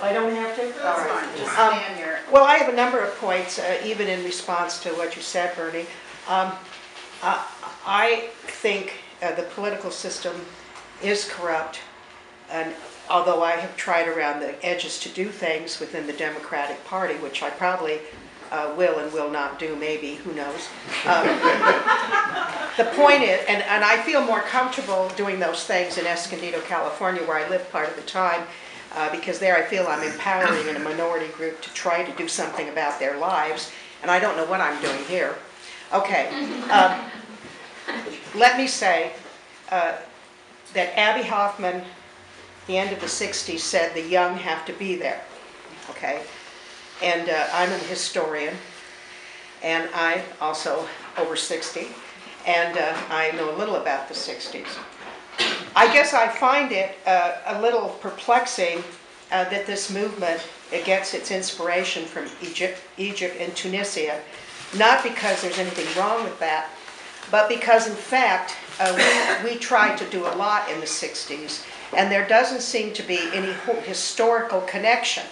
I don't have to? All That's right. fine, just stand here. Well, I have a number of points, even in response to what you said, Bernie. I think the political system is corrupt, and although I have tried around the edges to do things within the Democratic Party, which I probably will and will not do, maybe, who knows. The point is, and I feel more comfortable doing those things in Escondido, California, where I lived part of the time, because there I feel I'm empowering in a minority group to try to do something about their lives, and I don't know what I'm doing here. Okay, let me say that Abby Hoffman, the end of the 60s, said the young have to be there, okay? And I'm a historian, and I'm also over 60, and I know a little about the 60s. I guess I find it a little perplexing that this movement, it gets its inspiration from Egypt and Tunisia, not because there's anything wrong with that, but because in fact we tried to do a lot in the 60s, and there doesn't seem to be any historical connection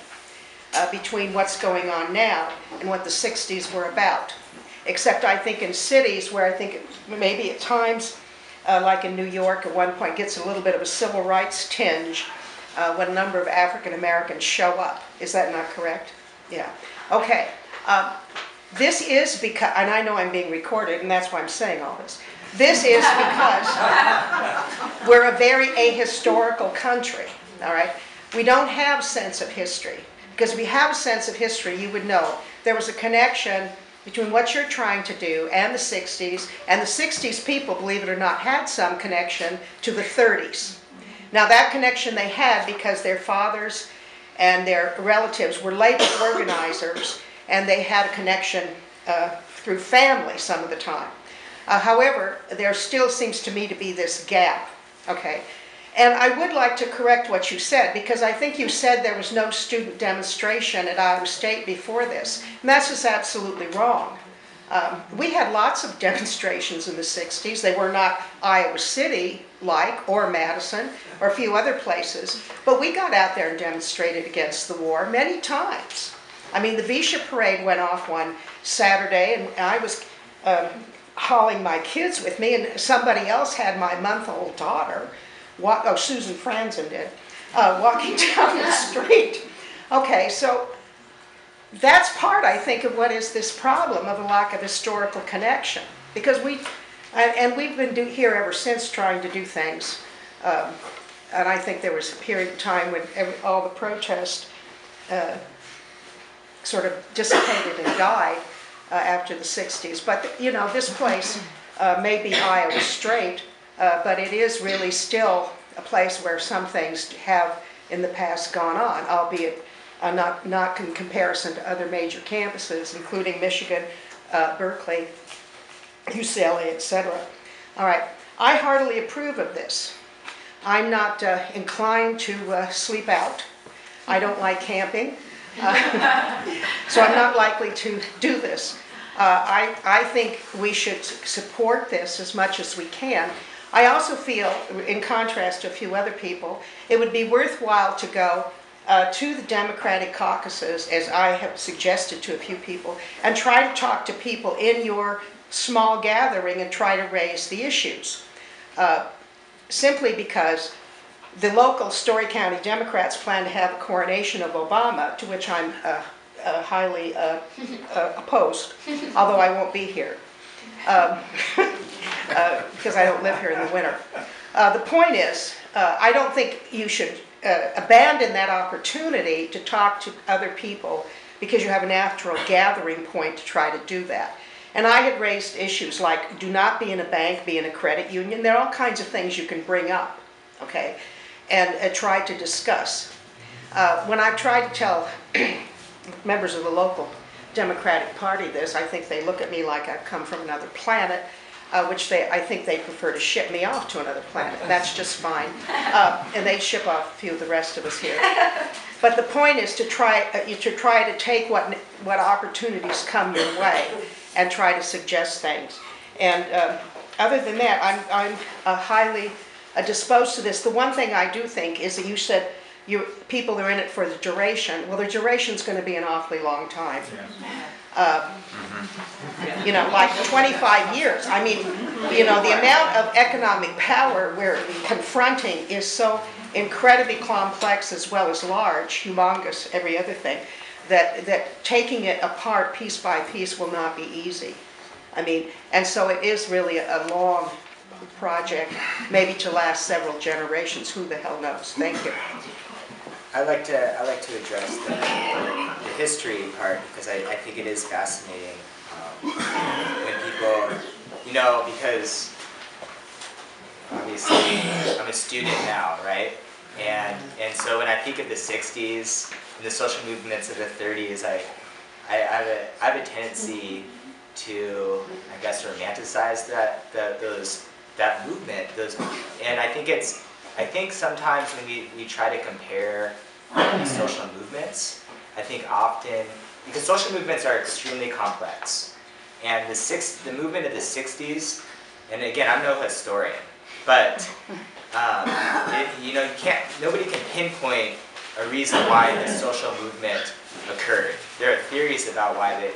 between what's going on now and what the 60s were about. Except I think in cities where I think maybe at times, like in New York at one point, gets a little bit of a civil rights tinge when a number of African Americans show up. Is that not correct? Yeah. Okay. This is because, and I know I'm being recorded, and that's why I'm saying all this. This is because we're a very ahistorical country, all right? We don't have a sense of history. Because if we have a sense of history, you would know there was a connection between what you're trying to do and the 60s, and the 60s people, believe it or not, had some connection to the 30s. Now that connection they had because their fathers and their relatives were labor organizers, and they had a connection through family some of the time. However, there still seems to me to be this gap, okay? And I would like to correct what you said, because I think you said there was no student demonstration at Iowa State before this, and that's just absolutely wrong. We had lots of demonstrations in the 60s. They were not Iowa City-like, or Madison, or a few other places, but we got out there and demonstrated against the war many times. I mean, the Visha Parade went off one Saturday, and I was hauling my kids with me, and somebody else had my month-old daughter, Susan Franzen did, walking down the street. Okay, so that's part, I think, of what is this problem of a lack of historical connection. Because we've been here ever since trying to do things. And I think there was a period of time when all the protest sort of dissipated and died after the 60s. But, you know, this place may be Iowa Straight, but it is really still a place where some things have in the past gone on, albeit not in comparison to other major campuses, including Michigan, Berkeley, UCLA, etc. All right, I heartily approve of this. I'm not inclined to sleep out. I don't like camping, so I'm not likely to do this. I think we should support this as much as we can. I also feel, in contrast to a few other people, it would be worthwhile to go to the Democratic caucuses, as I have suggested to a few people, and try to talk to people in your small gathering and try to raise the issues. Simply because the local Story County Democrats plan to have a coronation of Obama, to which I'm highly opposed, although I won't be here. Because I don't live here in the winter. The point is, I don't think you should abandon that opportunity to talk to other people because you have a natural gathering point to try to do that. And I had raised issues like, do not be in a bank, be in a credit union. There are all kinds of things you can bring up, okay, and try to discuss. When I've tried to tell members of the local Democratic Party this, I think they look at me like I've come from another planet, which I think they prefer to ship me off to another planet. That's just fine. And they ship off a few of the rest of us here. But the point is to try to take what opportunities come your way and try to suggest things. And other than that, I'm highly disposed to this. The one thing I do think is that you said people are in it for the duration. Well, the duration's going to be an awfully long time. You know, like 25 years. I mean, you know, the amount of economic power we're confronting is so incredibly complex as well as large, humongous, every other thing, that taking it apart piece by piece will not be easy. I mean, and so it is really a long project, maybe to last several generations. Who the hell knows? Thank you. I like to address the history part, because I think it is fascinating when people, you know, because obviously I'm a student now, right? And so when I think of the 60s and the social movements of the 30s, I have a tendency to, I guess, romanticize that movement. And I think sometimes when we try to compare social movements, I think often, because social movements are extremely complex, and the movement of the 60s, and again, I'm no historian, but you know, nobody can pinpoint a reason why the social movement occurred. There are theories about why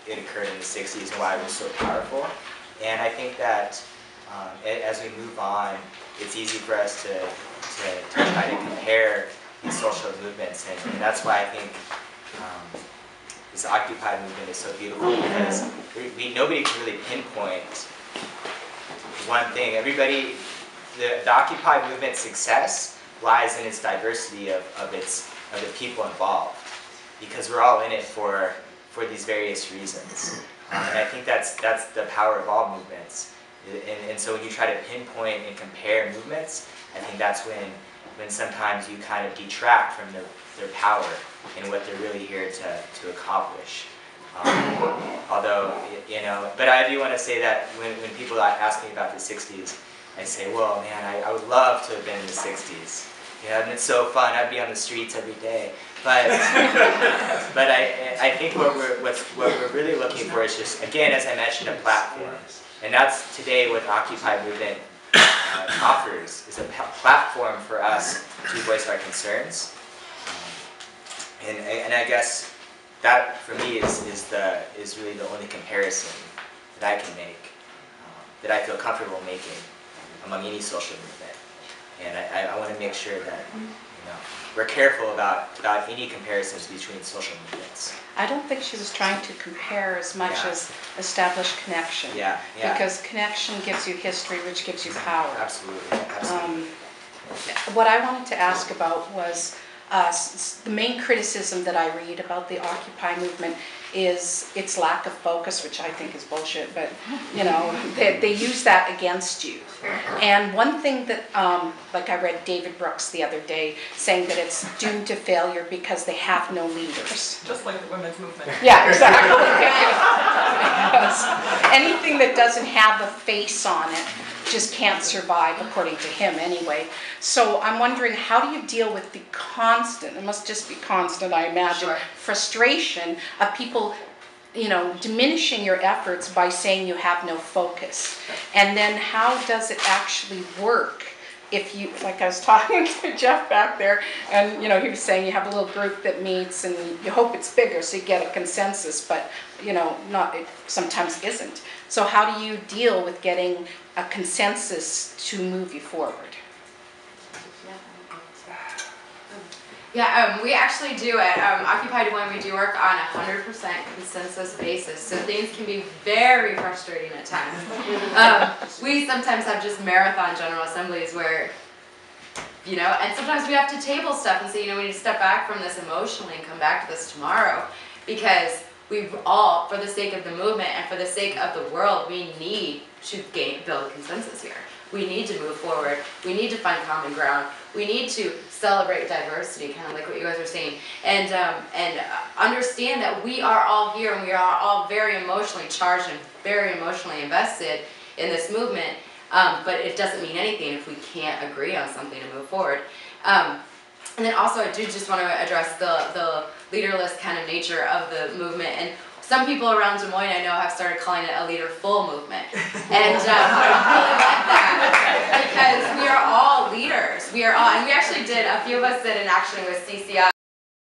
it occurred in the 60s and why it was so powerful, and I think that as we move on, it's easy for us to try to compare these social movements, and that's why I think this Occupy movement is so beautiful, because nobody can really pinpoint one thing. Everybody, the Occupy movement's success lies in its diversity of the people involved, because we're all in it for these various reasons, and I think that's the power of all movements. And so when you try to pinpoint and compare movements, I think that's when sometimes you kind of detract from their power and what they're really here to accomplish. Although, you know, but I do want to say that when people ask me about the 60s, I say, well, man, I would love to have been in the 60s. You know, and it's so fun. I'd be on the streets every day. But I think what we're really looking for is just, again, as I mentioned, a platform. And that's today what Occupy movement offers, is a platform for us to voice our concerns. And I guess that for me is really the only comparison that I can make, that I feel comfortable making among any social movement. And I want to make sure that, you know, we're careful about any comparisons between social movements. I don't think she was trying to compare as much as establish connection. Yeah. Because connection gives you history, which gives you power. Absolutely. What I wanted to ask about was the main criticism that I read about the Occupy movement is its lack of focus, which I think is bullshit, but you know, they use that against you. And one thing that, like I read David Brooks the other day saying that it's doomed to failure because they have no leaders. Just like the women's movement. Yeah, exactly. Because anything that doesn't have a face on it just can't survive, according to him anyway. So I'm wondering, how do you deal with the constant, it must just be constant, I imagine, frustration of people, you know, diminishing your efforts by saying you have no focus? And then how does it actually work if you, like I was talking to Jeff back there, and you know, he was saying you have a little group that meets and you hope it's bigger so you get a consensus, but you know, it sometimes isn't. So how do you deal with getting a consensus to move you forward? Yeah, we actually do at Occupy Des Moines, we do work on a 100% consensus basis, so things can be very frustrating at times. We sometimes have just marathon general assemblies where, you know, and sometimes we have to table stuff and say, you know, we need to step back from this emotionally and come back to this tomorrow, because we've all, for the sake of the movement and for the sake of the world, we need to build a consensus here. We need to move forward. We need to find common ground. We need to celebrate diversity, kind of like what you guys are saying, and understand that we are all here and we are all very emotionally charged and very emotionally invested in this movement, but it doesn't mean anything if we can't agree on something to move forward. And then also I do just want to address the leaderless kind of nature of the movement, and Some people around Des Moines I know have started calling it a leaderful movement. And I really like that because we are all leaders. We are all, and we actually did, a few of us did an action with CCI